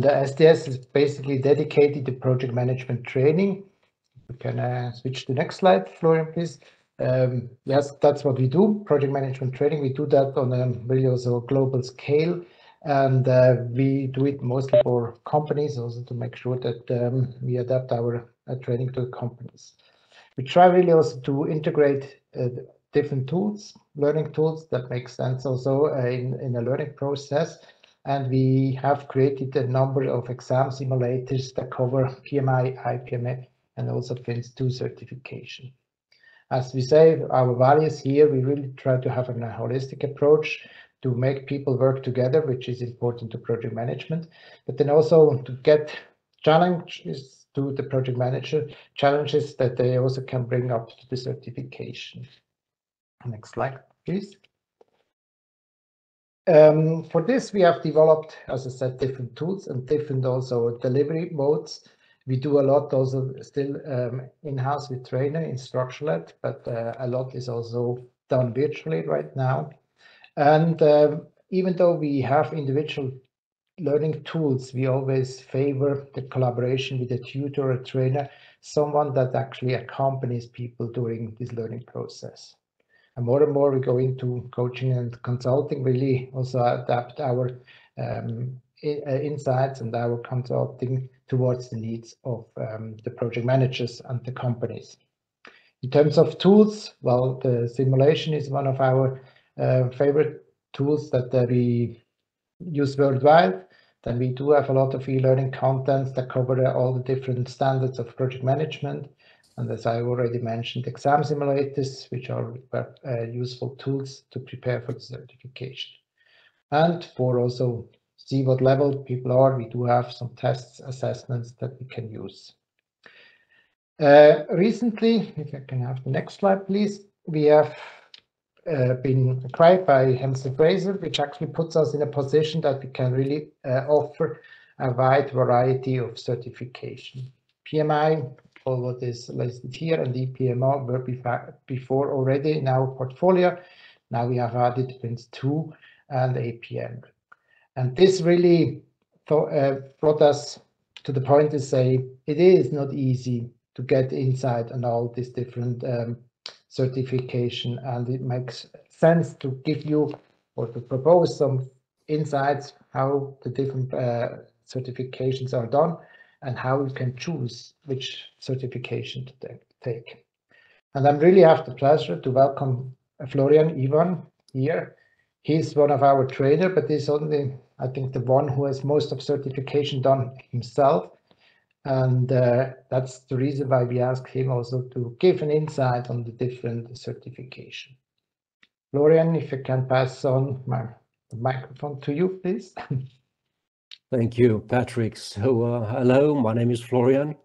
The SDS is basically dedicated to project management training. We can switch to the next slide, Florian, please. Yes, that's what we do, project management training. We do that on a really also global scale, and we do it mostly for companies, also to make sure that we adapt our training to companies. We try really also to integrate different tools, learning tools that make sense also in a learning process. And we have created a number of exam simulators that cover PMI, IPMA, and also FINS2 certification. As we say, our values here, we really try to have a holistic approach to make people work together, which is important to project management, but then also to get challenges to the project manager, challenges that they also can bring up to the certification. Next slide, please. For this, we have developed, as I said, different tools and different also delivery modes. We do a lot also still in-house with trainer instruction-led, but a lot is also done virtually right now. And even though we have individual learning tools, we always favor the collaboration with a tutor or a trainer, someone that actually accompanies people during this learning process. And more we go into coaching and consulting, really also adapt our insights and our consulting towards the needs of the project managers and the companies. In terms of tools, well, the simulation is one of our favorite tools that we use worldwide. Then we do have a lot of e-learning contents that cover all the different standards of project management. And as I already mentioned, exam simulators, which are useful tools to prepare for the certification. And for also see what level people are, we do have some tests, assessments that we can use. Recently, if I can have the next slide, please, we have been acquired by Hemsley Fraser, which actually puts us in a position that we can really offer a wide variety of certification. PMI, all what is listed here, and EPMO were before already in our portfolio. Now we have added FINS2 and APM. And this really brought us to the point to say it is not easy to get insight on all these different certification, and it makes sense to give you or to propose some insights how the different certifications are done and how you can choose which certification to take. And I really have the pleasure to welcome Florian Ivan here. He's one of our trainers, but he's only, I think, the one who has most of certification done himself. And that's the reason why we asked him also to give an insight on the different certification. Florian, if you can pass on the microphone to you, please. Thank you, Patrick. So hello, my name is Florian.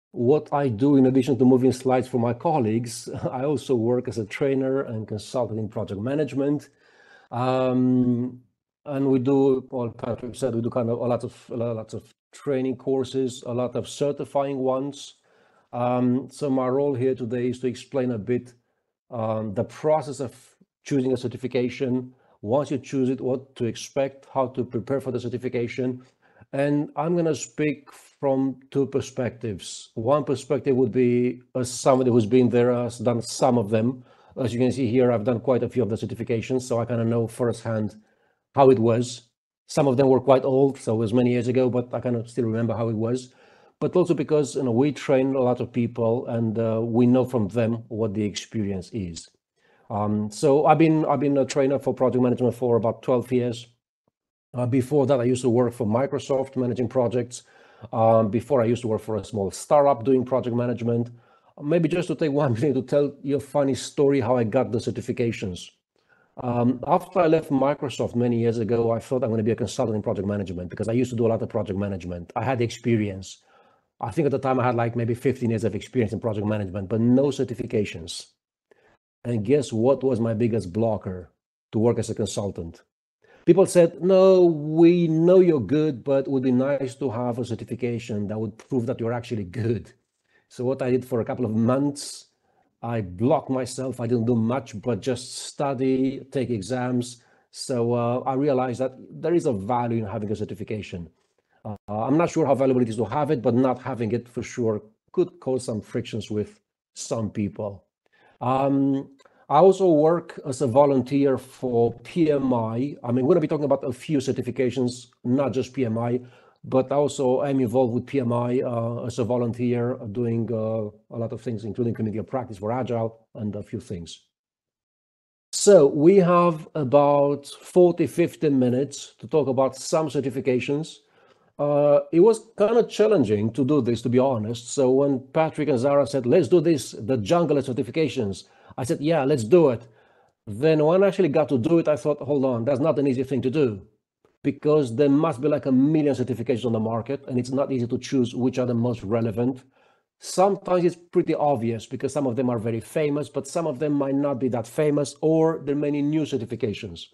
What I do in addition to moving slides for my colleagues, I also work as a trainer and consultant in project management. And we do, well, Patrick said, we do kind of a lot of training courses, a lot of certifying ones. So my role here today is to explain a bit the process of choosing a certification. Once you choose it, what to expect, how to prepare for the certification. And I'm going to speak from two perspectives. One perspective would be as somebody who's been there, has done some of them. As you can see here, I've done quite a few of the certifications, so I kind of know firsthand how it was. Some of them were quite old, so it was many years ago, but I kind of still remember how it was. But also because we train a lot of people, and we know from them what the experience is. So I've been a trainer for project management for about 12 years. Before that, I used to work for Microsoft managing projects. Before I used to work for a small startup doing project management. Maybe just to take 1 minute to tell you a funny story how I got the certifications. After I left Microsoft many years ago, I thought I'm going to be a consultant in project management because I used to do a lot of project management. I had the experience. I think at the time I had like maybe 15 years of experience in project management, but no certifications. And guess what was my biggest blocker to work as a consultant? People said, no, we know you're good, but it would be nice to have a certification that would prove that you're actually good. So what I did for a couple of months, I blocked myself. I didn't do much, but just study, take exams. So I realized that there is a value in having a certification. I'm not sure how valuable it is to have it, but not having it for sure could cause some frictions with some people. I also work as a volunteer for PMI. I mean, we're going to be talking about a few certifications, not just PMI, but also I'm involved with PMI as a volunteer, doing a lot of things, including community of practice for Agile and a few things. So we have about 40, 50 minutes to talk about some certifications. It was kind of challenging to do this, to be honest. So when Patrick and Zara said, let's do this, the jungle of certifications, I said, yeah, let's do it. Then when I actually got to do it, I thought, hold on, that's not an easy thing to do, because there must be like a million certifications on the market, and it's not easy to choose which are the most relevant. Sometimes it's pretty obvious because some of them are very famous, but some of them might not be that famous, or there are many new certifications.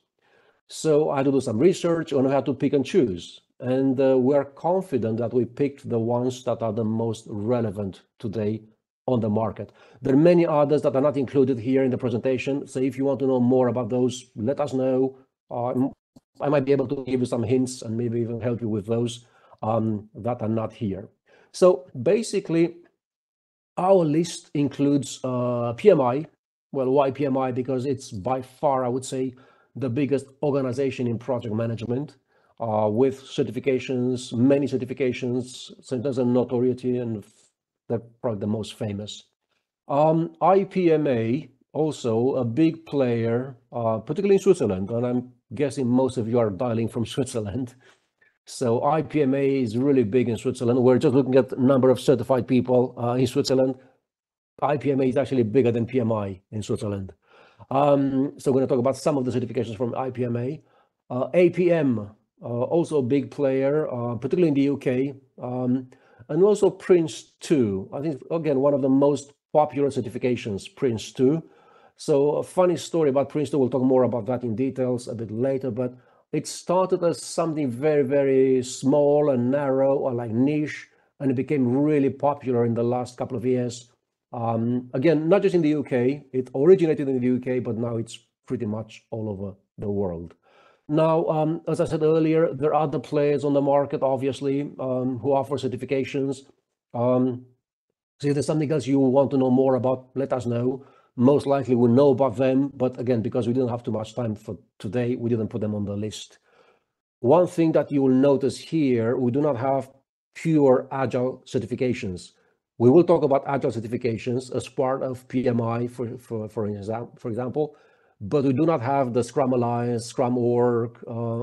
So I had to do some research on how to pick and choose. And we're confident that we picked the ones that are the most relevant today on the market. There are many others that are not included here in the presentation. So if you want to know more about those, let us know. I might be able to give you some hints and maybe even help you with those that are not here. So basically, our list includes PMI. Well, why PMI? Because it's by far, I would say, the biggest organization in project management, with certifications, many certifications, so in terms of notoriety, and they're probably the most famous. IPMA, also a big player, particularly in Switzerland, and I'm guessing most of you are dialing from Switzerland. So IPMA is really big in Switzerland. We're just looking at the number of certified people in Switzerland. IPMA is actually bigger than PMI in Switzerland. So we're going to talk about some of the certifications from IPMA. APM, also a big player, particularly in the UK, and also Prince 2. I think, again, one of the most popular certifications, Prince 2. So a funny story about Prince 2, we'll talk more about that in details a bit later, but it started as something very, very small and narrow, or like niche, and it became really popular in the last couple of years. Again, not just in the UK, it originated in the UK, but now it's pretty much all over the world. Now, as I said earlier, there are other players on the market, obviously, who offer certifications. So if there's something else you want to know more about, let us know. Most likely we'll know about them, but again, because we didn't have too much time for today, we didn't put them on the list. One thing that you will notice here, we do not have pure Agile certifications. We will talk about Agile certifications as part of PMI, for example, but we do not have the Scrum Alliance, Scrum Org.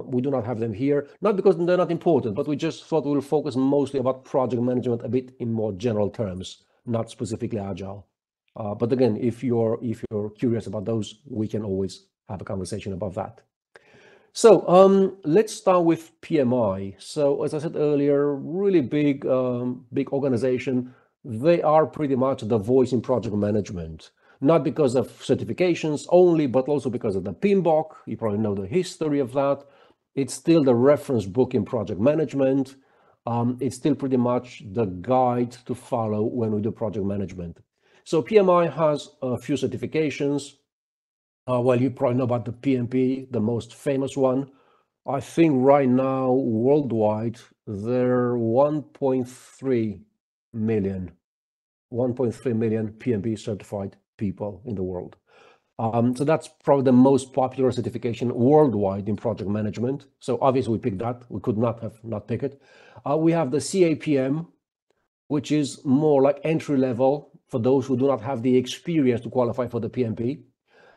We do not have them here, not because they're not important, but we just thought we'll focus mostly about project management a bit in more general terms, not specifically Agile. But again, if you're curious about those, we can always have a conversation about that. So let's start with PMI. So as I said earlier, really big organization. They are pretty much the voice in project management, not because of certifications only, but also because of the PMBOK. You probably know the history of that. It's still the reference book in project management. It's still pretty much the guide to follow when we do project management. So PMI has a few certifications. Well, you probably know about the PMP, the most famous one. I think right now, worldwide, there are 1.3 million PMP certified people in the world. So that's probably the most popular certification worldwide in project management. So obviously we picked that. We could not have not picked it. We have the CAPM, which is more like entry level for those who do not have the experience to qualify for the PMP.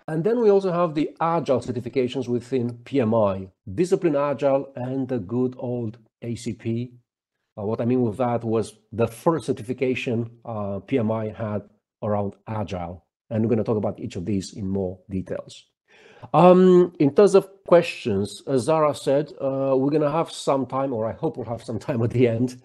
And then we also have the Agile certifications within PMI, Discipline Agile and the good old ACP. What I mean with that was the first certification PMI had around Agile. And we're going to talk about each of these in more details. In terms of questions, as Zara said, we're going to have some time, or I hope we'll have some time at the end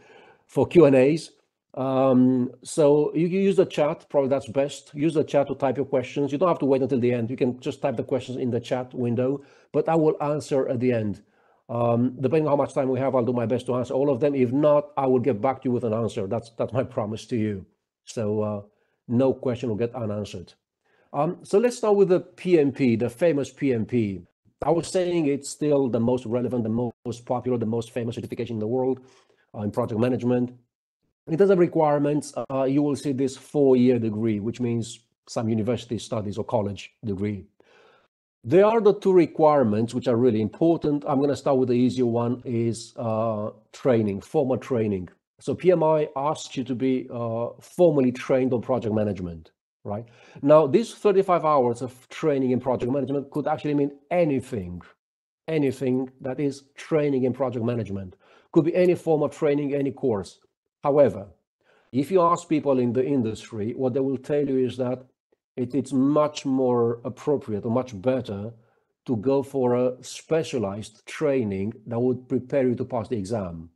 for Q&As. So you can use the chat, probably that's best. Use the chat to type your questions. You don't have to wait until the end. You can just type the questions in the chat window, but I will answer at the end. Depending on how much time we have, I'll do my best to answer all of them. If not, I will get back to you with an answer. That's my promise to you. So no question will get unanswered. So let's start with the PMP, the famous PMP. I was saying it's still the most relevant, the most popular, the most famous certification in the world. in project management. In terms of requirements, you will see this 4-year degree, which means some university studies or college degree. There are the two requirements which are really important. I'm going to start with the easier one, is training, formal training. So PMI asks you to be formally trained on project management, right? Now, these 35 hours of training in project management could actually mean anything that is training in project management. Could be any form of training, any course. However, if you ask people in the industry, what they will tell you is that it's much more appropriate or much better to go for a specialized training that would prepare you to pass the exam.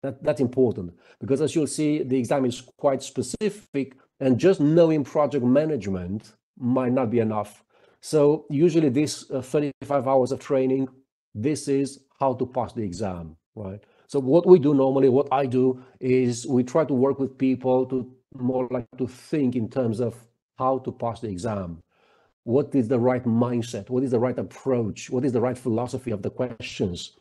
That's important, because as you'll see, the exam is quite specific, and just knowing project management might not be enough. So usually this 35 hours of training, this is how to pass the exam, right? So what we do normally, what I do, is we try to work with people to more like to think in terms of how to pass the exam. What is the right mindset? What is the right approach? What is the right philosophy of the questions?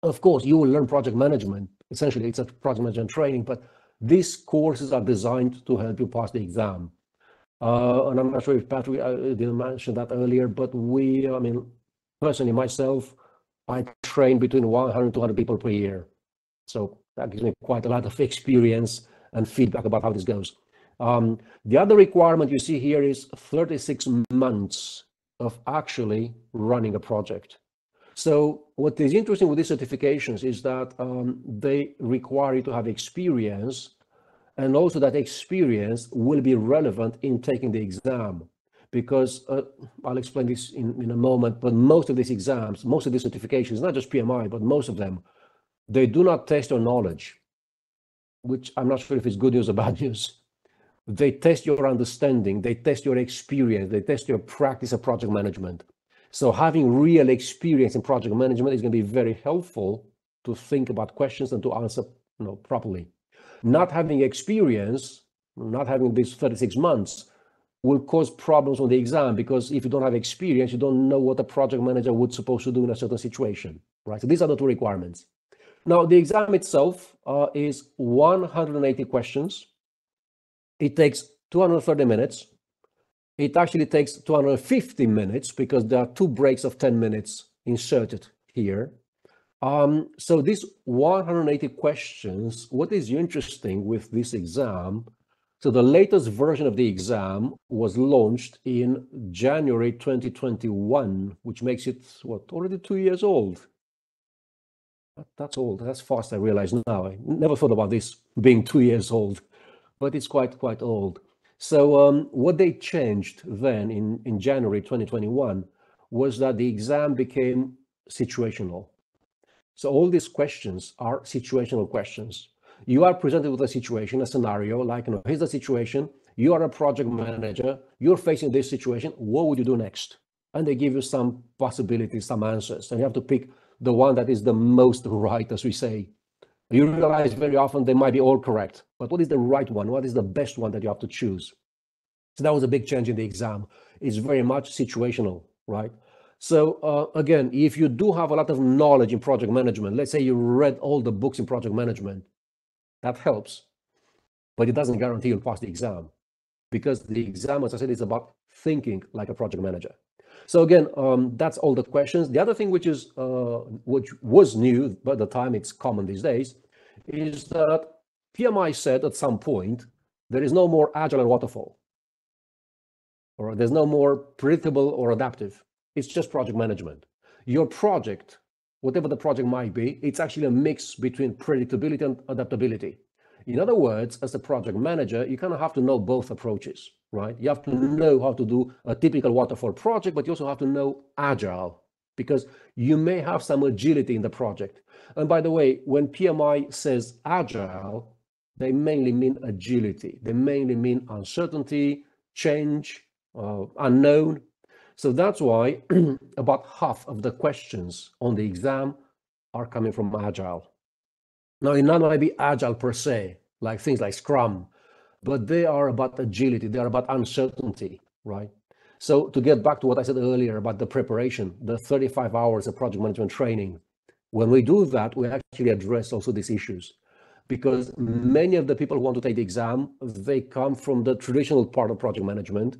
Of course, you will learn project management. Essentially, it's a project management training, but these courses are designed to help you pass the exam. And I'm not sure if Patrick didn't mention that earlier, but I mean, personally, myself, I train between 100 and 200 people per year. So that gives me quite a lot of experience and feedback about how this goes. The other requirement you see here is 36 months of actually running a project. So what is interesting with these certifications is that they require you to have experience, and also that experience will be relevant in taking the exam. Because I'll explain this in a moment, but most of these exams, most of these certifications, not just PMI, but most of them, they do not test your knowledge, which I'm not sure if it's good news or bad news. They test your understanding, they test your experience, they test your practice of project management. So having real experience in project management is going to be very helpful to think about questions and to answer properly. Not having experience, not having these 36 months, will cause problems on the exam, because if you don't have experience, you don't know what a project manager would supposed to do in a certain situation, right? So these are the two requirements. Now, the exam itself is 180 questions. It takes 230 minutes. It actually takes 250 minutes because there are 2 breaks of 10 minutes inserted here. So these 180 questions, what is interesting with this exam, so the latest version of the exam was launched in January 2021, which makes it, already 2 years old. That's old. That's fast, I realize now. I never thought about this being 2 years old, but it's quite old. So what they changed then in January 2021 was that the exam became situational. So all these questions are situational questions. You are presented with a situation, a scenario, like, here's the situation. You are a project manager. You're facing this situation. What would you do next? And they give you some possibilities, some answers. And you have to pick the one that is the most right, as we say. You realize very often they might be all correct, but what is the right one? What is the best one that you have to choose? So that was a big change in the exam. It's very much situational, right? So again, if you do have a lot of knowledge in project management, let's say you read all the books in project management, that helps, but it doesn't guarantee you'll pass the exam, because the exam, as I said, is about thinking like a project manager. So again, that's all the questions. The other thing which was new by the time it's common these days is that PMI said at some point there is no more agile and waterfall, or there's no more predictable or adaptive. It's just project management. Your project, whatever the project might be, it's actually a mix between predictability and adaptability. In other words, as a project manager, you kind of have to know both approaches, right? You have to know how to do a typical waterfall project, but you also have to know agile, because you may have some agility in the project. And by the way, when PMI says agile, they mainly mean agility. They mainly mean uncertainty, change, unknown. So that's why about half of the questions on the exam are coming from agile. Now, it might not be agile per se, like things like Scrum, but they are about agility. They are about uncertainty, right? So to get back to what I said earlier about the preparation, the 35 hours of project management training, When we do that, we actually address also these issues, because many of the people who want to take the exam, they come from the traditional part of project management.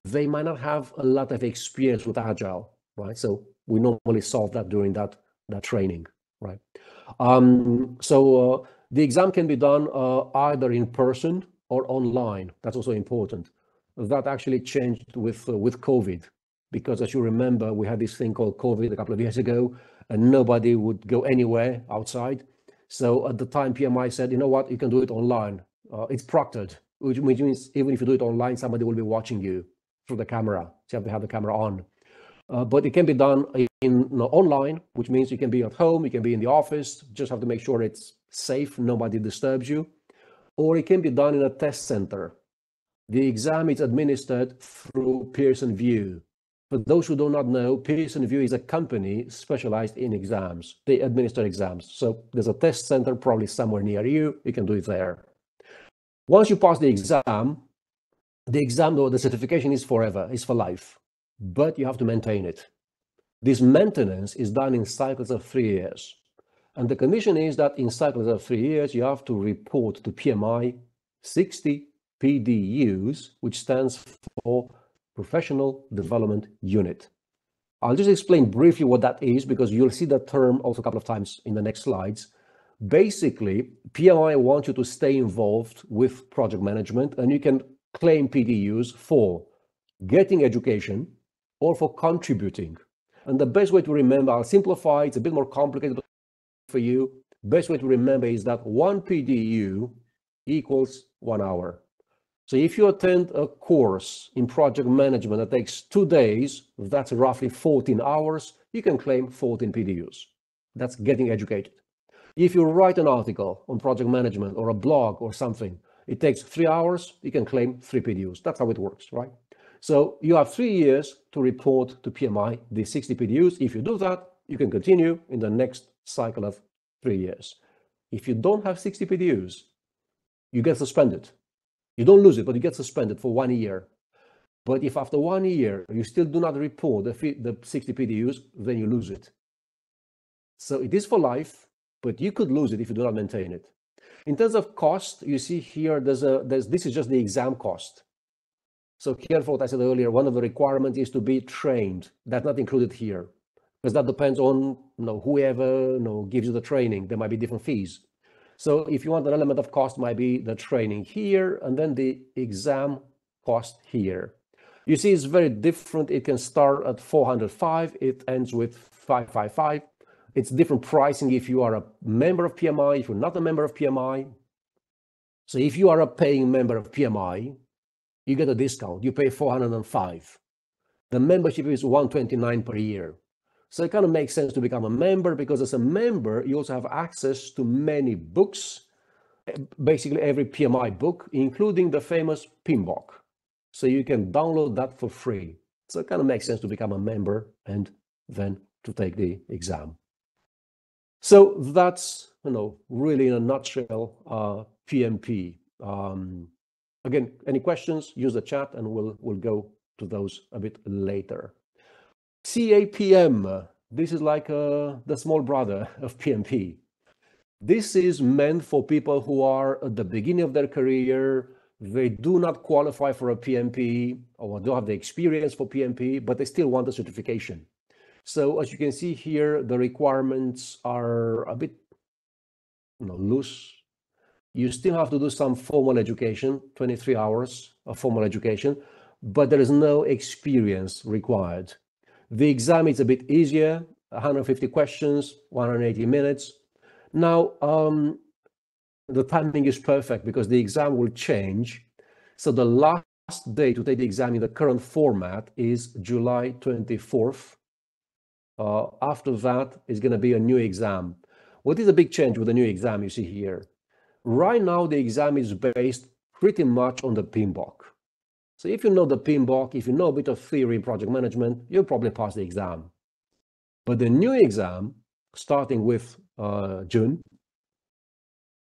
They might not have a lot of experience with Agile, right? So we normally solve that during that training, right? The exam can be done either in person or online. That's also important. That actually changed with COVID, because as you remember, we had this thing called COVID a couple of years ago, and nobody would go anywhere outside. So at the time, PMI said, you know what, you can do it online. It's proctored, which means even if you do it online, somebody will be watching you through the camera. So you have to have the camera on. But it can be done online, which means you can be at home, you can be in the office, just have to make sure it's safe, nobody disturbs you. Or it can be done in a test center. The exam is administered through Pearson VUE. For those who do not know, Pearson VUE is a company specialized in exams. They administer exams. So there's a test center probably somewhere near you. You can do it there. Once you pass the exam or the certification is forever, is for life, but you have to maintain it. This maintenance is done in cycles of 3 years. And the condition is that in cycles of 3 years, you have to report to PMI 60 PDUs, which stands for Professional Development Unit. I'll just explain briefly what that is, because you'll see that term also a couple of times in the next slides. Basically, PMI wants you to stay involved with project management, and you can claim PDUs for getting education or for contributing. And the best way to remember, I'll simplify, it's a bit more complicated for you. Best way to remember is that 1 PDU equals 1 hour. So if you attend a course in project management that takes 2 days, that's roughly 14 hours, you can claim 14 PDUs. That's getting educated. If you write an article on project management or a blog or something, it takes 3 hours, you can claim 3 PDUs. That's how it works, right? So you have 3 years to report to PMI the 60 PDUs. If you do that, you can continue in the next cycle of 3 years. If you don't have 60 PDUs, you get suspended. You don't lose it, but you get suspended for 1 year. But if after 1 year you still do not report the 60 PDUs, then you lose it. So it is for life, but you could lose it if you do not maintain it. In terms of cost, you see here, this is just the exam cost. So careful what I said earlier, one of the requirements is to be trained. That's not included here, because that depends on whoever gives you the training. There might be different fees. So if you want an element of cost, might be the training here, and then the exam cost here. You see, it's very different. It can start at 405. It ends with 555. It's different pricing if you are a member of PMI, if you're not a member of PMI. So if you are a paying member of PMI, you get a discount. You pay 405. The membership is 129 per year. So it kind of makes sense to become a member, because as a member, you also have access to many books, basically every PMI book, including the famous PMBOK. So you can download that for free. So it kind of makes sense to become a member and then to take the exam. So that's, really in a nutshell, PMP. Again, any questions, use the chat and we'll go to those a bit later. CAPM, this is like the small brother of PMP. This is meant for people who are at the beginning of their career. They do not qualify for a PMP or don't have the experience for PMP, but they still want the certification. So as you can see here, the requirements are a bit loose. You still have to do some formal education, 23 hours of formal education, but there is no experience required. The exam is a bit easier, 150 questions, 180 minutes. Now, the timing is perfect because the exam will change. So the last day to take the exam in the current format is July 24th. After that is going to be a new exam. What is a big change with the new exam you see here? Right now, the exam is based pretty much on the PMBOK. So if you know the PMBOK, if you know a bit of theory in project management, you'll probably pass the exam. But the new exam, starting with June,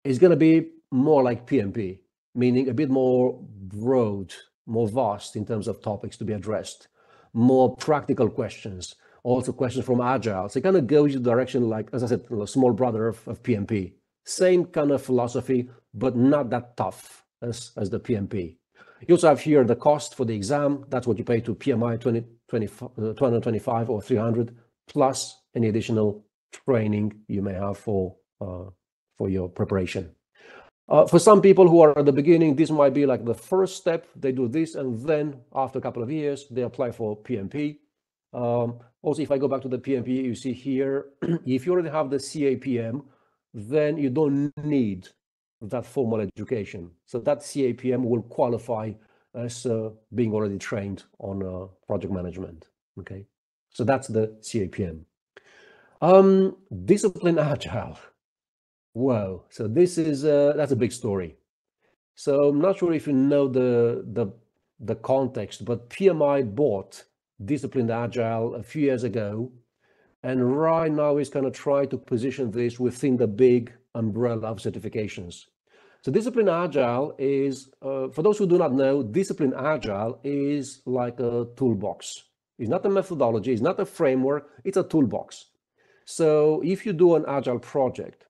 is going to be more like PMP, meaning a bit more broad, more vast in terms of topics to be addressed, more practical questions. also questions from Agile. So it kind of goes in the direction, like, as I said, a small brother of PMP. Same kind of philosophy, but not that tough as the PMP. You also have here the cost for the exam. That's what you pay to PMI 225 or 300, plus any additional training you may have for your preparation. For some people who are at the beginning, this might be like the first step. They do this, and then after a couple of years, they apply for PMP. Also, if I go back to the PMP, you see here, if you already have the CAPM, then you don't need that formal education. So that CAPM will qualify as being already trained on project management. Okay, so that's the CAPM. Discipline Agile. Whoa, so this is that's a big story. So I'm not sure if you know the context, but PMI bought Disciplined Agile a few years ago, and right now is kind of trying to position this within the big umbrella of certifications. So Disciplined Agile is, for those who do not know, Disciplined Agile is like a toolbox. It's not a methodology, it's not a framework, it's a toolbox. So if you do an Agile project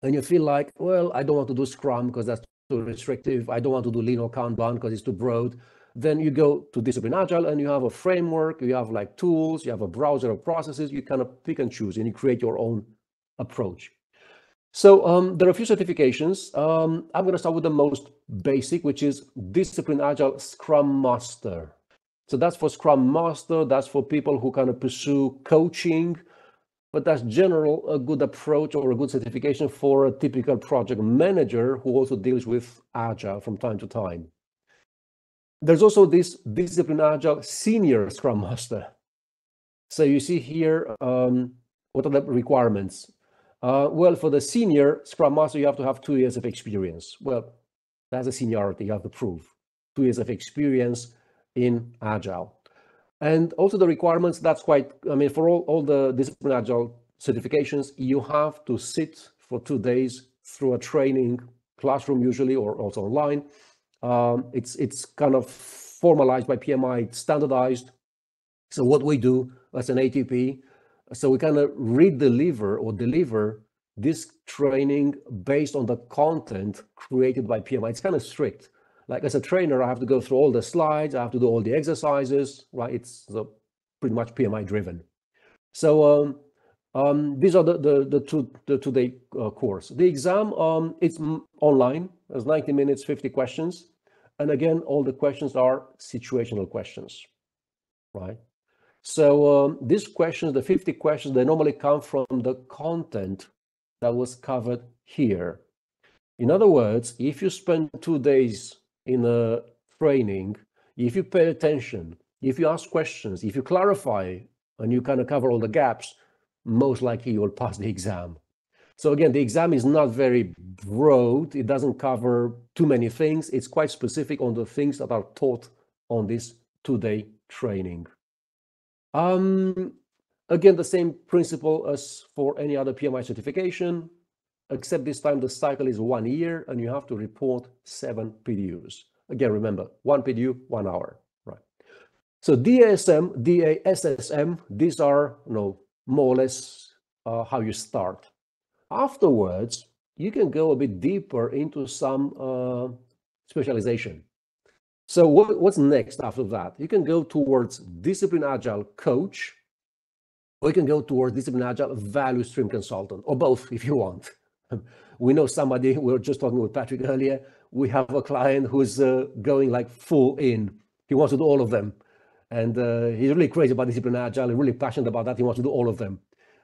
and you feel like, well, I don't want to do Scrum because that's too restrictive, I don't want to do Lean or Kanban because it's too broad, then you go to Disciplined Agile and you have a framework, you have like tools, you have a browser of processes, you kind of pick and choose and you create your own approach. So there are a few certifications. I'm going to start with the most basic, which is Disciplined Agile Scrum Master. So that's for Scrum Master, that's for people who kind of pursue coaching, but that's general a good approach or a good certification for a typical project manager who also deals with Agile from time to time. There's also this Disciplined Agile Senior Scrum Master. So you see here, what are the requirements? Well, for the senior Scrum Master, you have to have 2 years of experience. Well, that's a seniority, you have to prove 2 years of experience in Agile. And also the requirements, that's quite, I mean, for all the Disciplined Agile certifications, you have to sit for 2 days through a training classroom usually, or also online. It's kind of formalized by PMI, standardized. So what we do as an ATP, so we kind of deliver this training based on the content created by PMI. It's kind of strict. Like as a trainer, I have to go through all the slides, I have to do all the exercises, right? It's pretty much PMI driven. So these are the 2-day course. The exam, it's online, it's 90 minutes, 50 questions. And again, all the questions are situational questions, right? So these questions, the 50 questions, they normally come from the content that was covered here. In other words, if you spend 2 days in a training, if you pay attention, if you ask questions, if you clarify, and you kind of cover all the gaps, most likely you will pass the exam. So again, the exam is not very broad. It doesn't cover too many things. It's quite specific on the things that are taught on this 2-day training. Again, the same principle as for any other PMI certification, except this time the cycle is 1 year and you have to report 7 PDUs. Again, remember, 1 PDU, 1 hour, right? So DASM, DASSM, these are, more or less how you start. Afterwards, you can go a bit deeper into some specialization. So what's next after that? You can go towards Disciplined Agile Coach, or you can go towards Disciplined Agile Value Stream Consultant, or both if you want. We know somebody, we were just talking with Patrick earlier, we have a client who's going like full in. He wants to do all of them. And he's really crazy about Disciplined Agile, really passionate about that. He wants to do all of them.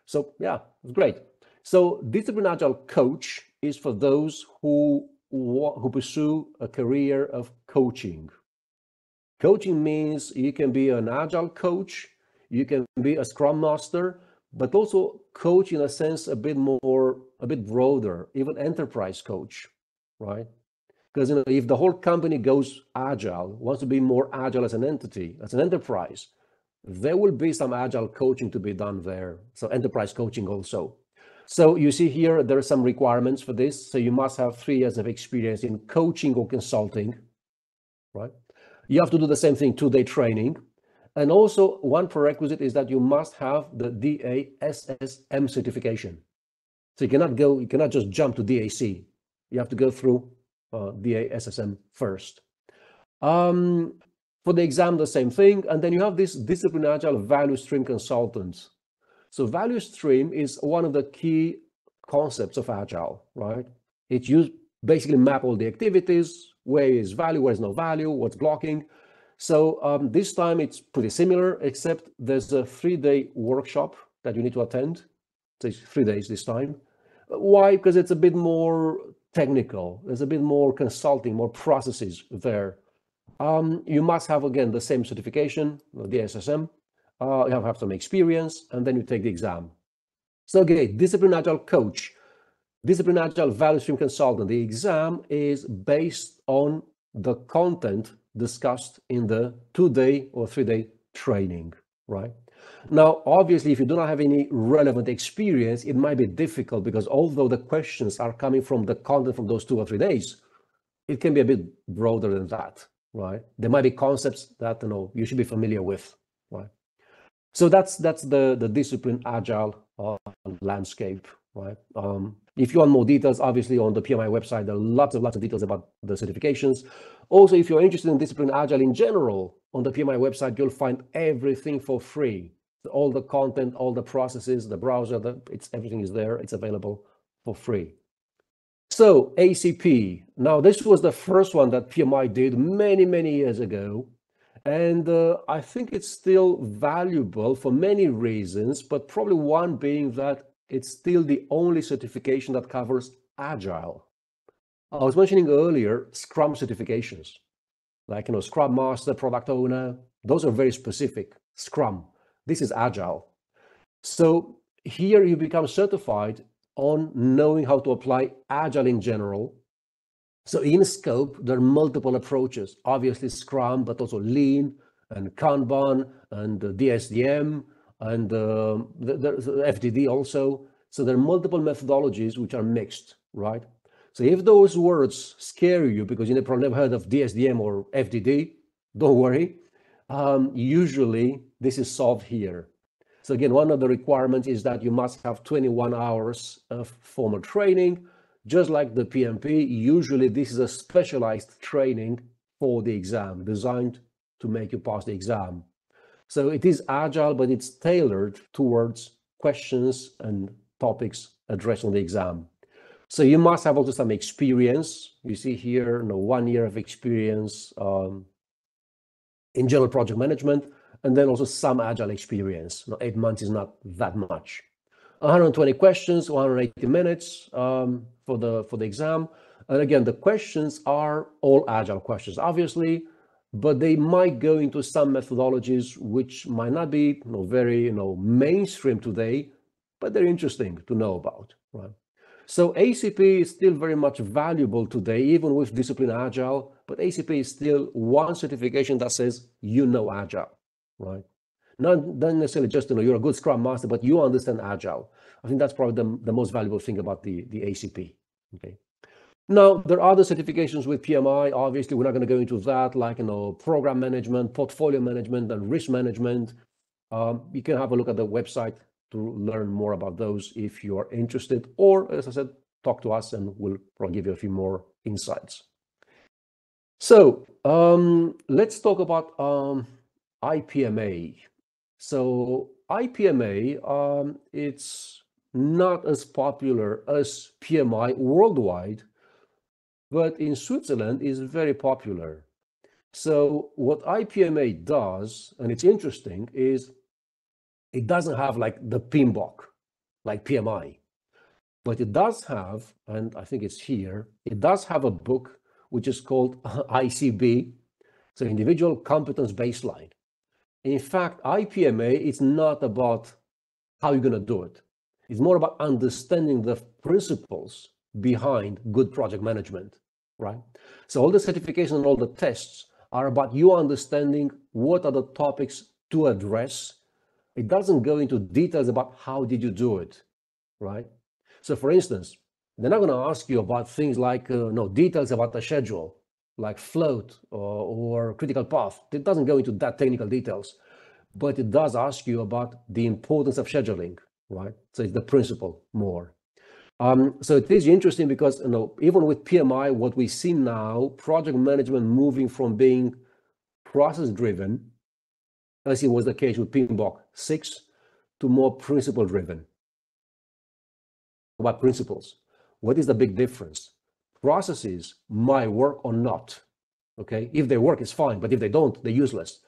So yeah, it's great. So Disciplined Agile Coach is for those who pursue a career of coaching. Coaching means you can be an Agile coach, you can be a Scrum Master, but also coach in a sense a bit broader, even enterprise coach, right? Because if the whole company goes Agile, wants to be more Agile as an entity, as an enterprise, there will be some Agile coaching to be done there. So enterprise coaching also. So you see here, there are some requirements for this. So you must have 3 years of experience in coaching or consulting, right? You have to do the same thing, 2-day training. And also one prerequisite is that you must have the DASSM certification. So you cannot just jump to DAC. You have to go through DASSM first. For the exam, the same thing. And then you have this discipline agile value stream consultant. So value stream is one of the key concepts of agile, right? You basically map all the activities, where is value, where is no value, what's blocking. So this time it's pretty similar, except there's a 3-day workshop that you need to attend. So it's 3 days this time. Why? Because it's a bit more technical. There's a bit more consulting, more processes there. You must have, again, the same certification, the SSM. You have some experience, and then you take the exam. So again, Discipline Agile Coach, Discipline Agile Value Stream Consultant. The exam is based on the content discussed in the 2-day or 3-day training, right? Now, obviously, if you do not have any relevant experience, it might be difficult because although the questions are coming from the content from those 2 or 3 days, it can be a bit broader than that, right? There might be concepts that you should be familiar with, right? So that's the discipline agile landscape, right? If you want more details, obviously on the PMI website, there are lots of details about the certifications. Also, if you're interested in discipline agile in general, on the PMI website, you'll find everything for free. All the content, all the processes, the browser, everything is there. It's available for free. So ACP, now this was the first one that PMI did many years ago. And I think it's still valuable for many reasons, but probably one being that it's still the only certification that covers Agile. I was mentioning earlier Scrum certifications, like Scrum Master, Product Owner. Those are very specific. Scrum. This is Agile. So here you become certified on knowing how to apply Agile in general. So in scope, there are multiple approaches, obviously Scrum, but also Lean and Kanban and DSDM and the FDD also. So there are multiple methodologies which are mixed, right? So if those words scare you because you probably never heard of DSDM or FDD, don't worry. Usually this is solved here. So again, one of the requirements is that you must have 21 hours of formal training. Just like the PMP, usually this is a specialized training for the exam, designed to make you pass the exam. So it is agile, but it's tailored towards questions and topics addressed on the exam. So you must have also some experience. You see here, 1 year of experience in general project management, and then also some agile experience. 8 months is not that much. 120 questions, 180 minutes for the exam. And again, the questions are all agile questions, obviously, but they might go into some methodologies which might not be very mainstream today, but they're interesting to know about, right? So ACP is still very much valuable today, even with discipline agile, but ACP is still one certification that says agile, right? Not necessarily just you're a good Scrum Master, but you understand agile. I think that's probably the most valuable thing about the ACP. Okay. Now there are other certifications with PMI. Obviously, we're not going to go into that, like program management, portfolio management, and risk management. You can have a look at the website to learn more about those if you are interested, or as I said, talk to us and we'll probably give you a few more insights. So let's talk about IPMA. So IPMA, it's not as popular as PMI worldwide, but in Switzerland is very popular. So what IPMA does, and it's interesting, is it doesn't have like the PMBOK, like PMI, but it does have, and I think it's here, it does have a book which is called ICB, so Individual Competence Baseline. In fact, IPMA is not about how you're going to do it. It's more about understanding the principles behind good project management, right? So all the certifications and all the tests are about you understanding what are the topics to address. It doesn't go into details about how did you do it, right? So for instance, they're not going to ask you about things like details about the schedule, like float or critical path. It doesn't go into that technical details. but it does ask you about the importance of scheduling, right? So it's the principle more. So it is interesting because, you know, even with PMI, what we see now, project management moving from being process-driven, as it was the case with PMBOK 6, to more principle-driven. About principles, what is the big difference? Processes might work or not, okay? If they work, it's fine, but if they don't, they're useless.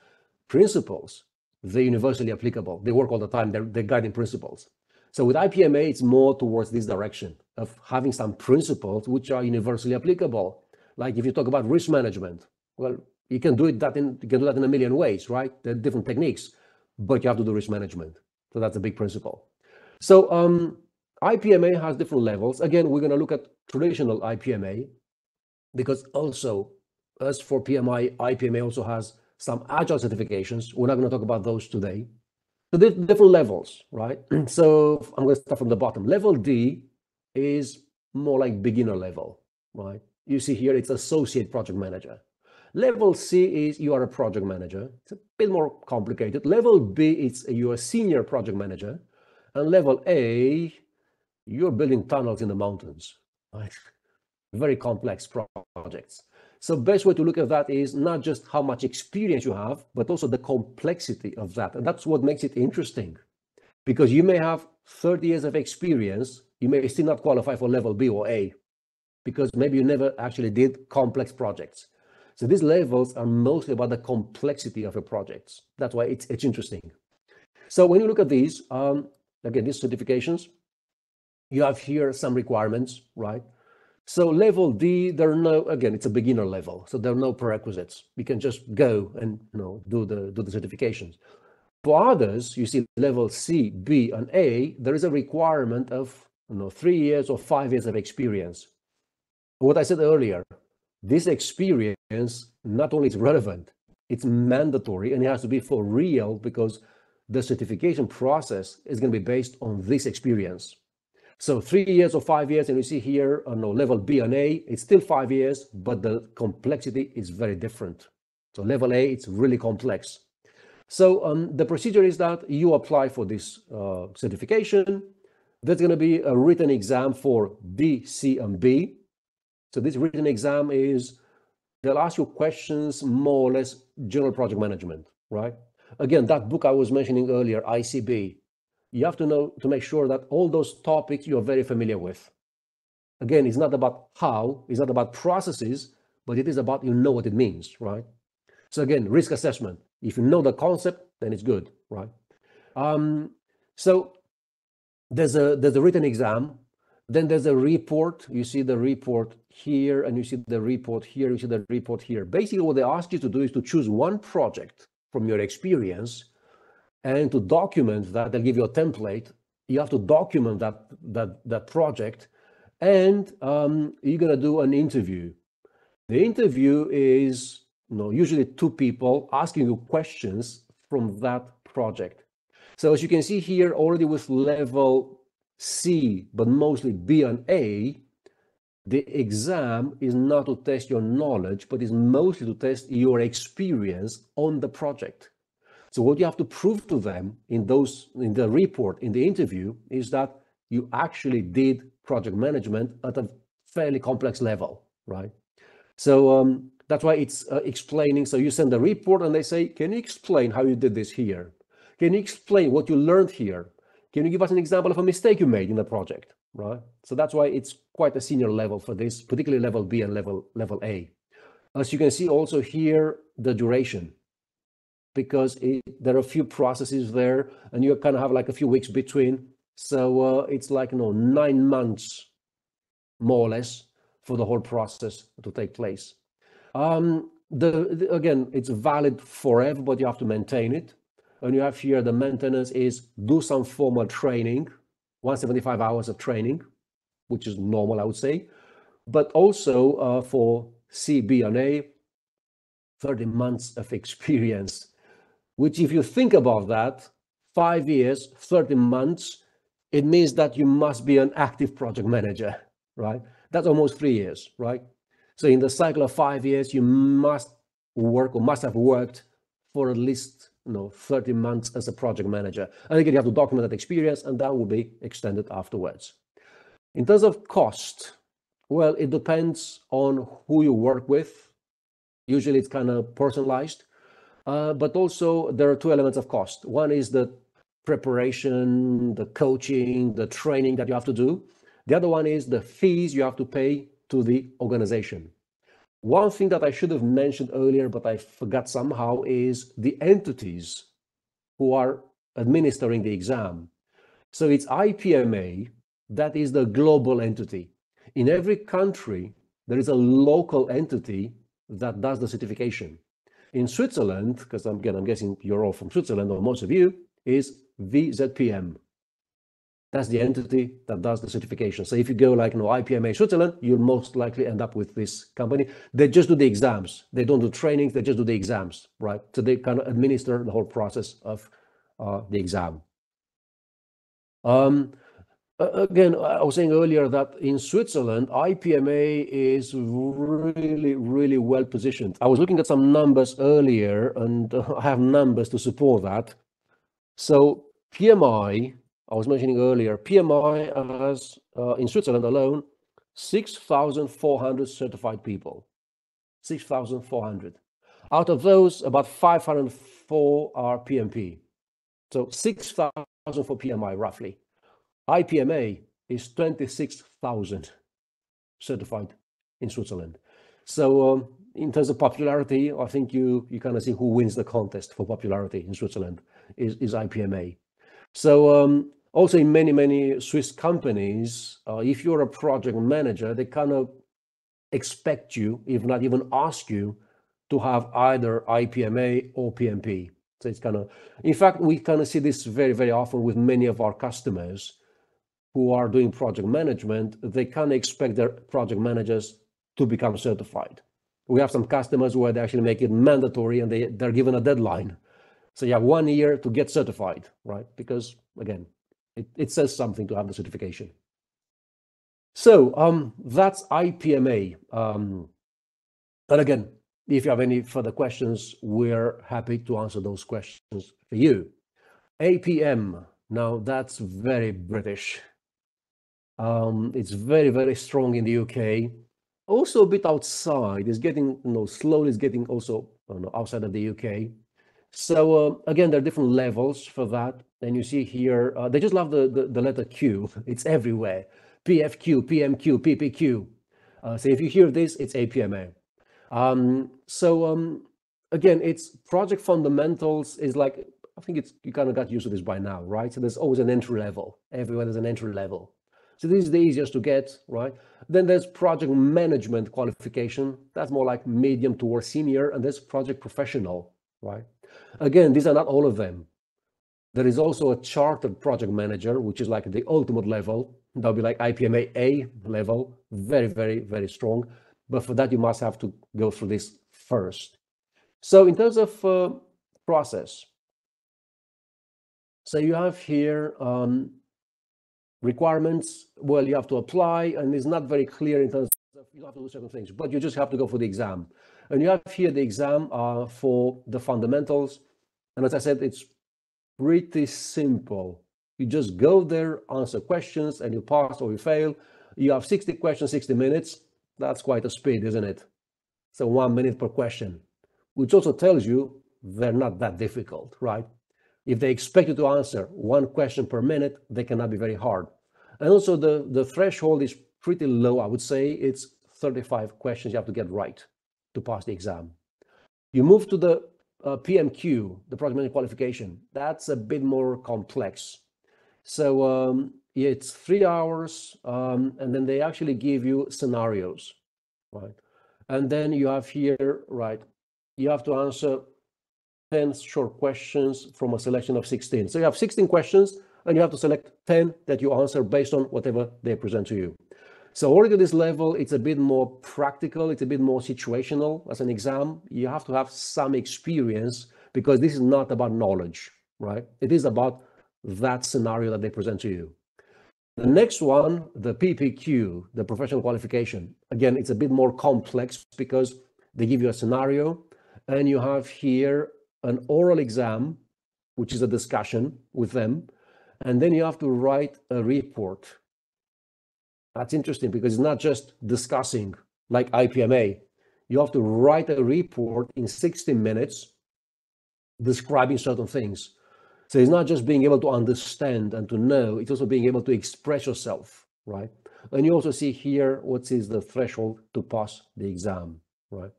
Principles, they're universally applicable. They work all the time. They're guiding principles. So with IPMA, it's more towards this direction of having some principles which are universally applicable. Like if you talk about risk management, well, you can do that in a million ways, right? There are different techniques, but you have to do risk management. So that's a big principle. So IPMA has different levels. Again, we're going to look at traditional IPMA because also, as for PMI, IPMA also has some agile certifications. We're not going to talk about those today. So there's different levels, right? So I'm going to start from the bottom. Level D is more like beginner level, right? You see here, it's associate project manager. Level C is you are a project manager. It's a bit more complicated. Level B, it's you're a senior project manager. And level A, you're building tunnels in the mountains, right? Very complex projects. So best way to look at that is not just how much experience you have, but also the complexity of that. And that's what makes it interesting, because you may have 30 years of experience, you may still not qualify for level B or A, because maybe you never actually did complex projects. So these levels are mostly about the complexity of your projects. That's why it's interesting. So when you look at these, again, these certifications, you have here some requirements, right? So level D, there are no, again, it's a beginner level, so there are no prerequisites. You can just go and do the certifications. For others, you see level C, B, and A, there is a requirement of 3 years or 5 years of experience. What I said earlier, this experience not only is relevant, it's mandatory, and it has to be for real because the certification process is going to be based on this experience. So 3 years or 5 years, and you see here, level B and A, it's still 5 years, but the complexity is very different. So level A, it's really complex. So the procedure is that you apply for this certification. There's going to be a written exam for D, C, and B. So this written exam is, they'll ask you questions more or less general project management, right? Again, that book I was mentioning earlier, ICB, you have to know to make sure that all those topics you're very familiar with. Again, it's not about how, it's not about processes, but it is about you know what it means, right? So again, risk assessment. If you know the concept, then it's good, right? So there's a written exam, then there's a report. You see the report here, and you see the report here, you see the report here. Basically, what they ask you to do is to choose one project from your experience and to document that. They'll give you a template. You have to document that project, and you're going to do an interview. The interview is usually 2 people asking you questions from that project. So as you can see here, already with level C, but mostly B and A, the exam is not to test your knowledge, but is mostly to test your experience on the project. So what you have to prove to them in the report, in the interview, is that you actually did project management at a fairly complex level, right? So that's why it's explaining. So you send the report and they say, can you explain how you did this here? Can you explain what you learned here? Can you give us an example of a mistake you made in the project, right? So that's why it's quite a senior level for this, particularly level B and level A. As you can see also here, the duration, because there are a few processes there and you kind of have like a few weeks between. So it's like 9 months, more or less, for the whole process to take place. Again, it's valid forever, but you have to maintain it. And you have here the maintenance is do some formal training, 175 hours of training, which is normal, I would say. But also for C, B, and A, 30 months of experience, which if you think about that, 5 years, 30 months, it means that you must be an active project manager, right? That's almost 3 years, right? So in the cycle of 5 years, you must work or must have worked for at least 30 months as a project manager. And again, you have to document that experience, and that will be extended afterwards. In terms of cost, well, it depends on who you work with. Usually it's kind of personalized, but also there are two elements of cost. One is the preparation, the coaching, the training that you have to do. The other one is the fees you have to pay to the organization. One thing that I should have mentioned earlier, but I forgot somehow, is the entities who are administering the exam. So it's IPMA, that is the global entity. In every country, there is a local entity that does the certification. In Switzerland, because I'm guessing you're all from Switzerland, or most of you, is VZPM. That's the entity that does the certification. So if you go like IPMA Switzerland, you'll most likely end up with this company. They just do the exams. They don't do trainings. They just do the exams, right? So they kind of administer the whole process of the exam. Again, I was saying earlier that in Switzerland, IPMA is really, really well positioned. I was looking at some numbers earlier, and I have numbers to support that. So PMI, I was mentioning earlier, PMI has, in Switzerland alone, 6,400 certified people. 6,400. Out of those, about 504 are PMP. So 6,000 for PMI, roughly. IPMA is 26,000 certified in Switzerland. So in terms of popularity, I think you kind of see who wins the contest for popularity in Switzerland is IPMA. So also in many Swiss companies, if you're a project manager, they kind of expect you, if not even ask you, to have either IPMA or PMP. So it's kind of, in fact, we kind of see this very often with many of our customers who are doing project management. They kind of expect their project managers to become certified. We have some customers where they actually make it mandatory, and they're given a deadline. So you have 1 year to get certified, right? Because again, it says something to have the certification. So that's IPMA. And again, if you have any further questions, we're happy to answer those questions for you. APM, now that's very British. It's very strong in the UK. Also a bit outside. It's getting, slowly it's getting also outside of the UK. So again, there are different levels for that. And you see here, they just love the letter Q. It's everywhere. PFQ, PMQ, PPQ. So if you hear this, it's APMA. Again, it's project fundamentals is like, I think you kind of got used to this by now, right? So there's always an entry level. Everywhere there's an entry level. So this is the easiest to get, right? Then there's project management qualification. That's more like medium towards senior. And there's project professional, right? Again, these are not all of them. There is also a chartered project manager, which is like the ultimate level. That'll be like IPMA A level, very strong. But for that, you must have to go through this first. So in terms of process, so you have here requirements. Well, you have to apply, and it's not very clear in terms of you have to do certain things, but you just have to go for the exam. And you have here the exam for the fundamentals. And as I said, it's pretty simple. You just go there, answer questions, and you pass or you fail. You have 60 questions, 60 minutes. That's quite a speed, isn't it? So 1 minute per question, which also tells you they're not that difficult, right? If they expect you to answer 1 question per minute, they cannot be very hard. And also the threshold is pretty low. I would say it's 35 questions you have to get right to pass the exam. You move to the PMQ, the project management qualification. That's a bit more complex. So it's 3 hours, and then they actually give you scenarios, right? And then you have here, right, you have to answer 10 short questions from a selection of 16. So you have 16 questions, and you have to select 10 that you answer based on whatever they present to you. So already at this level, it's a bit more practical, it's a bit more situational as an exam. You have to have some experience, because this is not about knowledge, right? It is about that scenario that they present to you. The next one, the PPQ, the professional qualification. Again, it's a bit more complex because they give you a scenario, and you have here an oral exam, which is a discussion with them, and then you have to write a report. That's interesting because it's not just discussing like IPMA. You have to write a report in 60 minutes describing certain things. So it's not just being able to understand and to know, it's also being able to express yourself, right? And you also see here what is the threshold to pass the exam, right?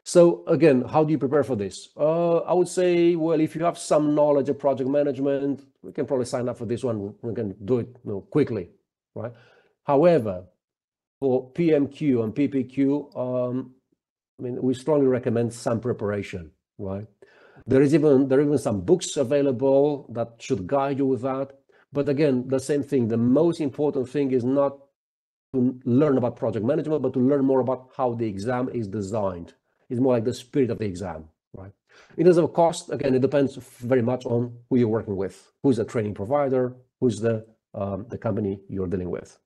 So again, how do you prepare for this? I would say, well, if you have some knowledge of project management, we can probably sign up for this one. We can do it quickly, right? However, for PMQ and PPQ, I mean, we strongly recommend some preparation, right? There are even some books available that should guide you with that. But again, the same thing. The most important thing is not to learn about project management, but to learn more about how the exam is designed. It's more like the spirit of the exam, right? In terms of cost, again, it depends very much on who you're working with, who's the training provider, who's the company you're dealing with.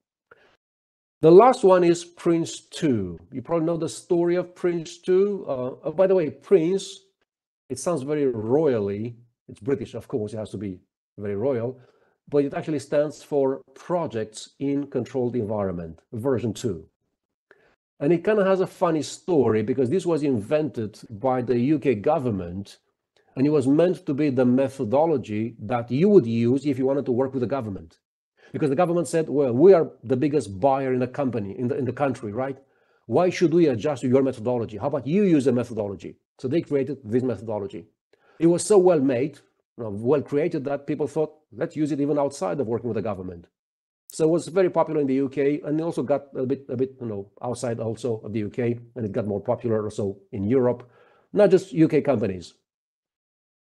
The last one is Prince 2. You probably know the story of Prince 2. By the way, Prince, it sounds very royally. It's British, of course, it has to be very royal, but it actually stands for Projects in Controlled Environment, version 2. And it kind of has a funny story because this was invented by the UK government, and it was meant to be the methodology that you would use if you wanted to work with the government. Because the government said, well, we are the biggest buyer in the company, in the country, right? Why should we adjust to your methodology? How about you use a methodology? So they created this methodology. It was so well made, well created, that people thought, let's use it even outside of working with the government. So it was very popular in the UK, and it also got a bit, outside also of the UK, and it got more popular also in Europe, not just UK companies.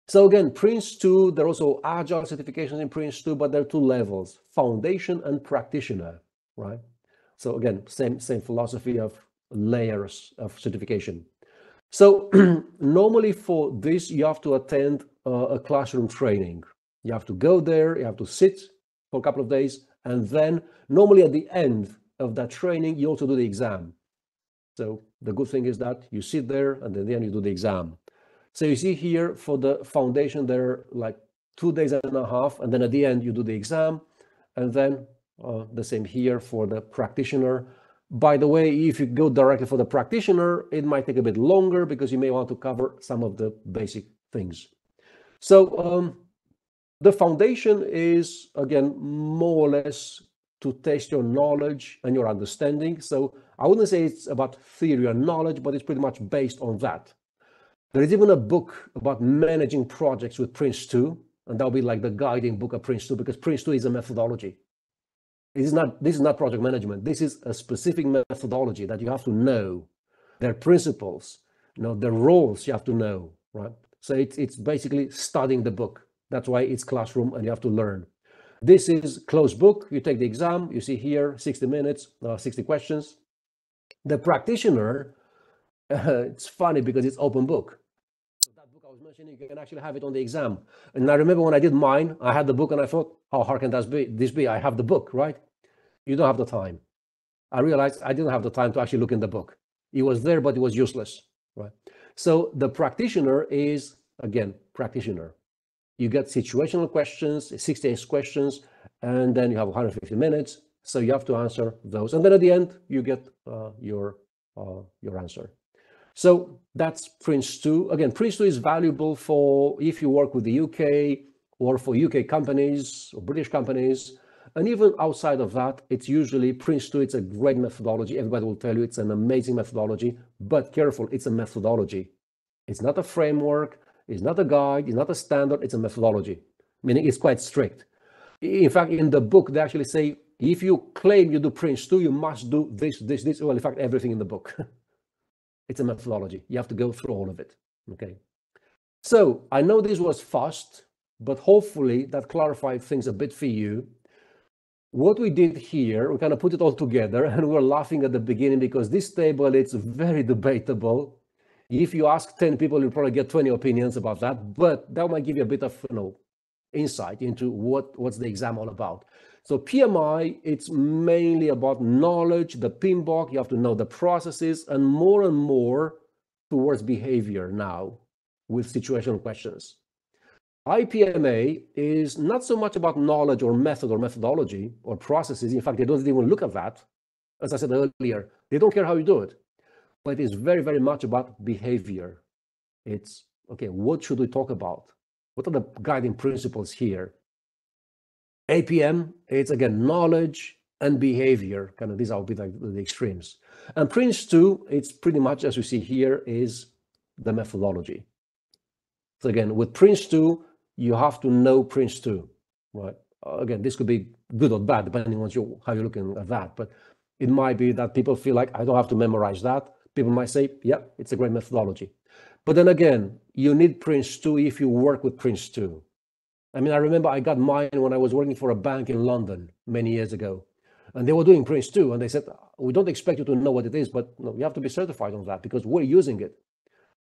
So again, Prince 2, there are also agile certifications in Prince 2, but there are two levels, foundation and practitioner, right? So again, same philosophy of layers of certification. So normally for this, you have to attend a classroom training. You have to go there, you have to sit for a couple of days, and then normally at the end of that training, you also do the exam. So the good thing is that you sit there and then at the end you do the exam. So you see here for the foundation, there are like 2 days and a half, and then at the end you do the exam, and then the same here for the practitioner. By the way, if you go directly for the practitioner, it might take a bit longer because you may want to cover some of the basic things. So the foundation is, again, more or less to test your knowledge and your understanding. So I wouldn't say it's about theory and knowledge, but it's pretty much based on that. There is even a book about managing projects with Prince 2, and that'll be like the guiding book of Prince 2, because Prince 2 is a methodology. This is not project management. This is a specific methodology that you have to know. Their principles, the roles you have to know, right? So it's basically studying the book. That's why it's classroom and you have to learn. This is closed book. You take the exam. You see here 60 minutes, 60 questions. The practitioner, it's funny because it's open book. So that book I was mentioning, you can actually have it on the exam. And I remember when I did mine, I had the book and I thought, how hard can this be? I have the book, right? You don't have the time. I realized I didn't have the time to actually look in the book. It was there, but it was useless, right? So the practitioner is, again, practitioner. You get situational questions, 68 questions, and then you have 150 minutes. So you have to answer those. And then at the end, you get your answer. So that's Prince 2. Again, Prince 2 is valuable for if you work with the UK or for UK companies or British companies. And even outside of that, it's usually Prince 2. It's a great methodology. Everybody will tell you it's an amazing methodology, but careful, it's a methodology. It's not a framework. It's not a guide. It's not a standard. It's a methodology, meaning it's quite strict. In fact, in the book, they actually say, if you claim you do Prince 2, you must do this. Well, in fact, everything in the book. It's a methodology. You have to go through all of it, okay? So I know this was fast, but hopefully that clarified things a bit for you. What we did here, we kind of put it all together, and we were laughing at the beginning because this table, it's very debatable. If you ask 10 people, you'll probably get 20 opinions about that, but that might give you a bit of insight into what's the exam all about. So PMI, it's mainly about knowledge, the PMBOK, you have to know the processes, and more towards behavior now. with situational questions. IPMA is not so much about knowledge or method or methodology or processes. In fact, they don't even look at that. As I said earlier, they don't care how you do it, but it's very, very much about behavior. It's, okay, what should we talk about? What are the guiding principles here? APM, it's again, knowledge and behavior, kind of these will be the extremes. And Prince2, it's pretty much, as we see here, is the methodology. So again, with Prince2, you have to know Prince2, right? Again, this could be good or bad, depending on how you're looking at that. But it might be that people feel like, I don't have to memorize that. People might say, yeah, it's a great methodology. But then again, you need Prince2 if you work with Prince2. I mean, I remember I got mine when I was working for a bank in London many years ago. And they were doing Prince2, and they said, we don't expect you to know what it is, but no, you have to be certified on that because we're using it.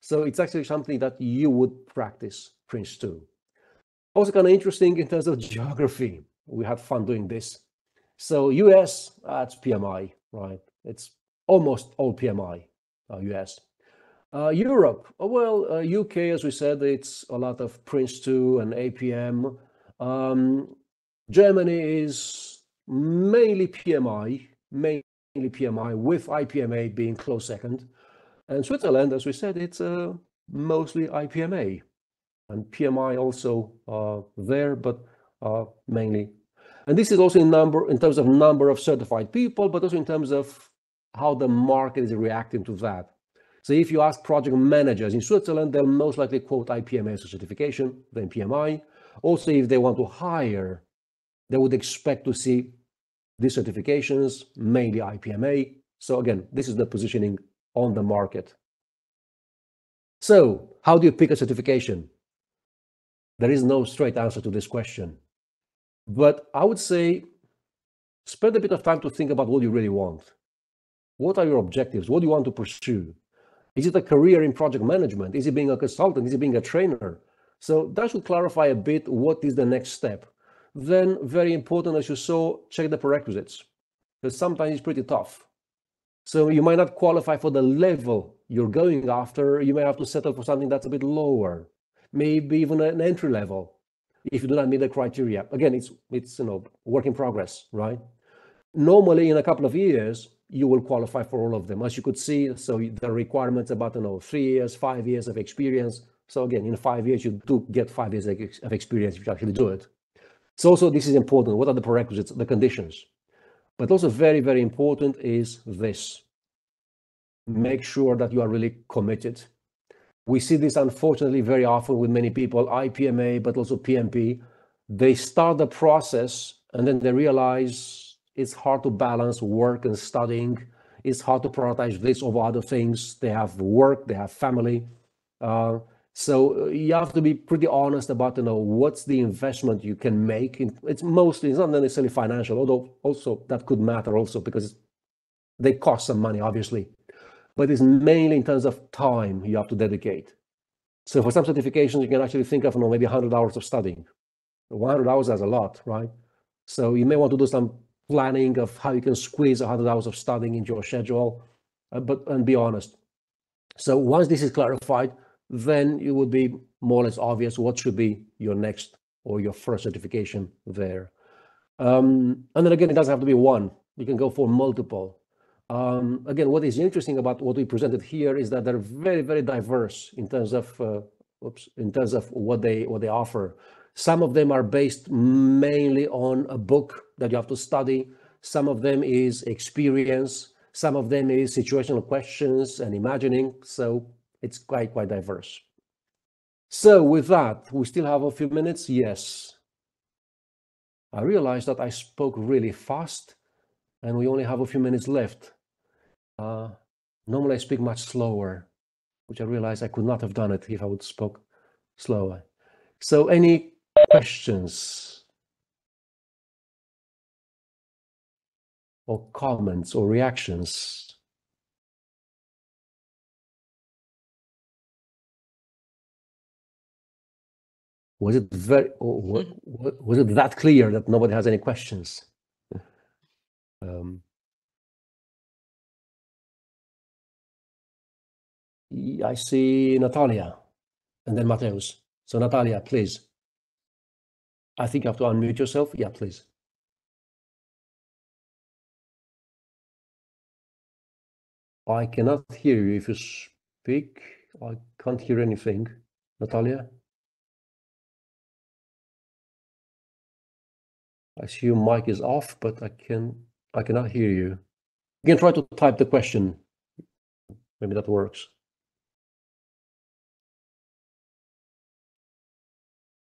So it's actually something that you would practice, Prince2. Also kind of interesting in terms of geography. We had fun doing this. So US, that's PMI, right? It's almost all PMI, US. Europe, well, UK, as we said, it's a lot of Prince2 and APM. Germany is mainly PMI with IPMA being close second. And Switzerland, as we said, it's mostly IPMA. And PMI also there, but mainly. And this is also in terms of number of certified people, but also in terms of how the market is reacting to that. So if you ask project managers in Switzerland, they'll most likely quote IPMA as a certification, then PMI. Also, if they want to hire, they would expect to see these certifications, mainly IPMA. So again, this is the positioning on the market. So how do you pick a certification? There is no straight answer to this question. But I would say spend a bit of time to think about what you really want. What are your objectives? What do you want to pursue? Is it a career in project management? Is it being a consultant? Is it being a trainer? So that should clarify a bit what is the next step. Then, very important, as you saw, check the prerequisites, because sometimes it's pretty tough. So you might not qualify for the level you're going after. You may have to settle for something that's a bit lower, maybe even an entry level, if you do not meet the criteria. Again, it's work in progress, right? Normally, in a couple of years, you will qualify for all of them. As you could see, so the requirements about 3 years, 5 years of experience. So again, in 5 years, you do get 5 years of experience if you actually do it. So also, this is important. What are the prerequisites, the conditions? But also very, very important is this. Make sure that you are really committed. We see this, unfortunately, very often with many people, IPMA, but also PMP. They start the process and then they realize it's hard to balance work and studying. It's hard to prioritize this over other things. They have work, they have family. So you have to be pretty honest about, what's the investment you can make. It's not necessarily financial, although also that could matter also because they cost some money, obviously. But it's mainly in terms of time you have to dedicate. So for some certifications, you can actually think of maybe 100 hours of studying. 100 hours is a lot, right? So you may want to do some planning of how you can squeeze 100 hours of studying into your schedule, and be honest. So once this is clarified, then it would be more or less obvious what should be your next or your first certification there. And then again, it doesn't have to be one. You can go for multiple. Again, what is interesting about what we presented here is that they're very, very diverse in terms of what they offer. Some of them are based mainly on a book that you have to study. Some of them is experience. Some of them is situational questions and imagining. So it's quite diverse. So with that, we still have a few minutes. Yes. I realized that I spoke really fast and we only have a few minutes left. Normally I speak much slower, which I realized I could not have done it if I would spoke slower. So any questions or comments or reactions? Was it was it that clear that nobody has any questions? I see Natalia. and then Mateus. So Natalia, please. I think you have to unmute yourself. Yeah, please. I cannot hear you if you speak. I can't hear anything. Natalia? I see your mic is off, but I cannot hear you. You can try to type the question. Maybe that works.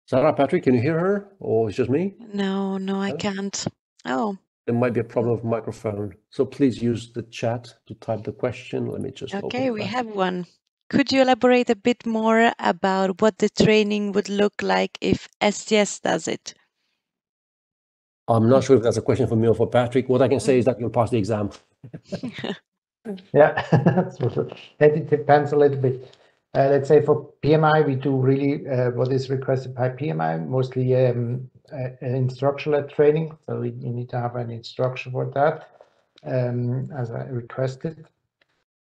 Sarah, Patrick, can you hear her? Or it's just me? No, I can't. Oh. There might be a problem with microphone. So please use the chat to type the question. Let me just open Okay, it we back. have one. Could you elaborate a bit more about what the training would look like if STS does it? I'm not sure if that's a question for me or for Patrick. What I can say is that you'll pass the exam. Yeah, it depends a little bit. Let's say for PMI, we do really what is requested by PMI, mostly instructional training. So you need to have an instruction for that, as I requested.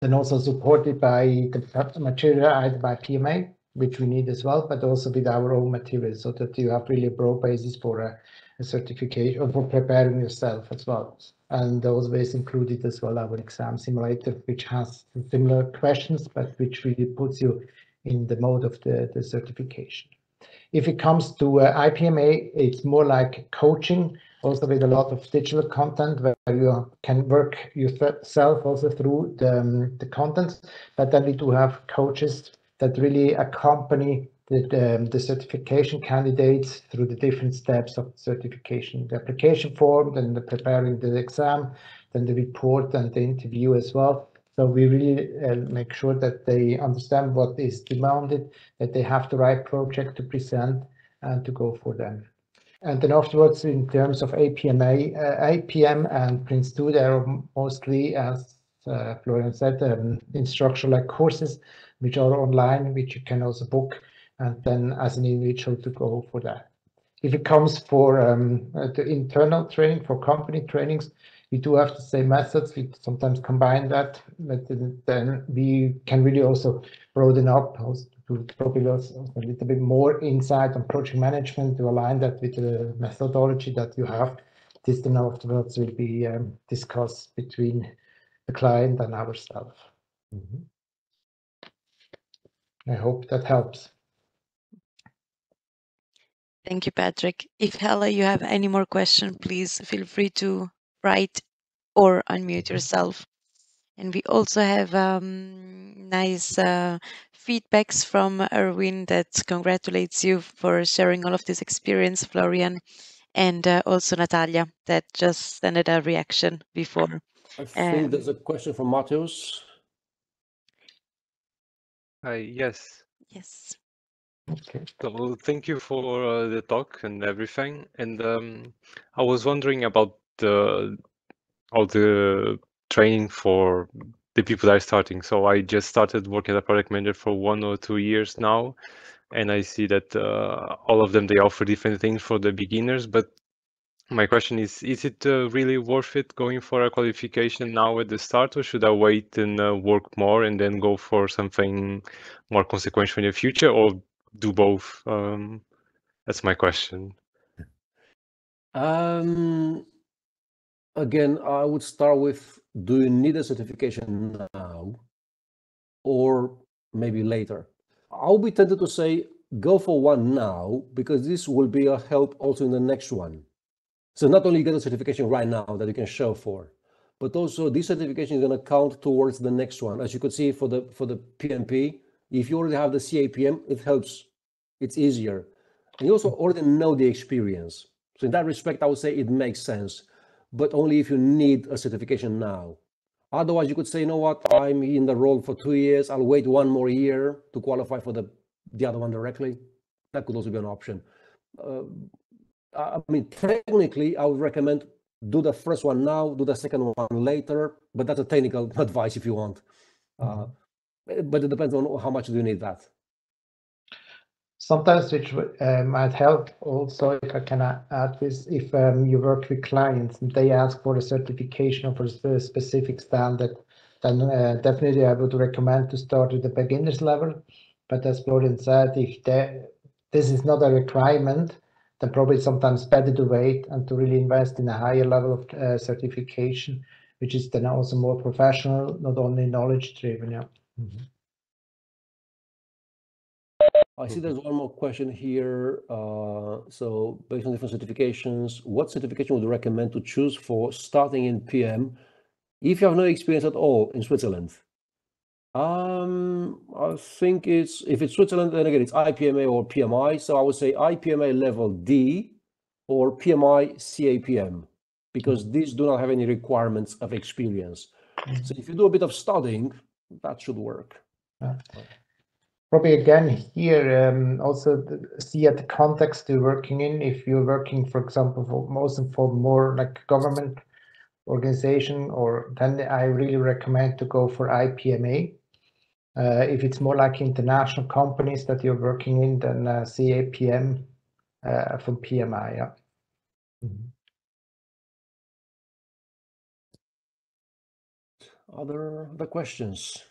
Then also supported by the material either by PMA, which we need as well, but also with our own materials, so that you have really a broad basis for a certification or for preparing yourself as well. And always included as well our exam simulator, which has similar questions, but which really puts you in the mode of the certification. If it comes to IPMA, it's more like coaching, also with a lot of digital content where you can work yourself also through the content. But then we do have coaches that really accompany the certification candidates through the different steps of certification, the application form, then the preparing the exam, then the report and the interview as well. So we really make sure that they understand what is demanded, that they have the right project to present and to go for them. And then afterwards, in terms of APMA, APM and Prince 2, they are mostly, as Florian said, instructional courses, which are online, which you can also book, and then as an individual to go for that. If it comes for the internal training, for company trainings, we do have the same methods. We sometimes combine that, but then we can really also broaden up to probably also a little bit more insight on project management to align that with the methodology that you have. This then afterwards will be discussed between the client and ourselves. I hope that helps. Thank you, Patrick. If Hella, you have any more questions, please feel free to write or unmute yourself. And we also have nice feedbacks from Erwin that congratulates you for sharing all of this experience, Florian, and also Natalia that just sent a reaction before. I think there's a question from Mateus. Yes. Yes. Okay. So thank you for the talk and everything. And I was wondering about all the training for the people that are starting. So I just started working as a product manager for 1 or 2 years now, and I see that all of them, they offer different things for the beginners. But my question is it really worth it going for a qualification now at the start, or should I wait and work more and then go for something more consequential in the future, or do both? That's my question. Again, I would start with, do you need a certification now or maybe later? I'll be tempted to say, go for one now, because this will be a help also in the next one. So not only you get a certification right now that you can show for, but also this certification is going to count towards the next one. As you could see for the PMP, if you already have the CAPM, it helps. It's easier. And you also already know the experience. So in that respect, I would say it makes sense, but only if you need a certification now. Otherwise, you could say, you know what, I'm in the role for 2 years. I'll wait 1 more year to qualify for the other one directly. That could also be an option. I mean, technically, I would recommend do the first one now, do the second one later, but that's a technical advice if you want. But it depends on how much do you need that. Sometimes which might help also, if I can add this, if you work with clients and they ask for a certification or for a specific standard, then definitely I would recommend to start with the beginner's level But as Florian said, if this is not a requirement, then probably sometimes better to wait and to really invest in a higher level of certification, which is then also more professional, not only knowledge driven. Yeah. Mm-hmm. I see there's one more question here. So based on different certifications, what certification would you recommend to choose for starting in PM if you have no experience at all in Switzerland? I think if it's Switzerland, then again, it's IPMA or PMI. So I would say IPMA level D or PMI CAPM, because these do not have any requirements of experience. So if you do a bit of studying, that should work. Probably again here, also see at the context you're working in. If you're working, for example, for more like government organization, or then I really recommend to go for IPMA. If it's more like international companies that you're working in, then CAPM from PMI. Yeah. Mm-hmm. Other questions?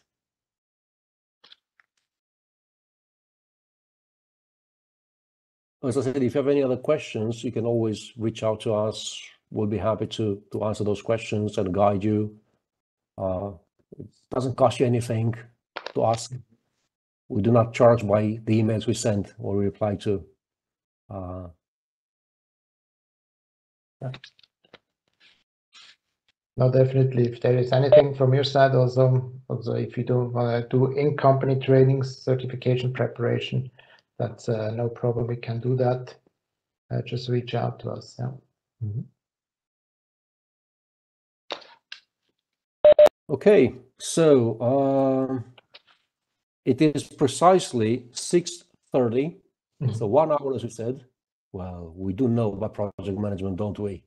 As I said, if you have any other questions, you can always reach out to us. We'll be happy to answer those questions and guide you. It doesn't cost you anything to ask. We do not charge by the emails we send or we reply to. No, definitely. If there is anything from your side, also if you don't want to do in-company trainings, certification preparation, that's no problem. We can do that. Just reach out to us. Yeah. Mm-hmm. Okay, so it is precisely 6:30. So 1 hour, as we said. Well, we do know about project management, don't we?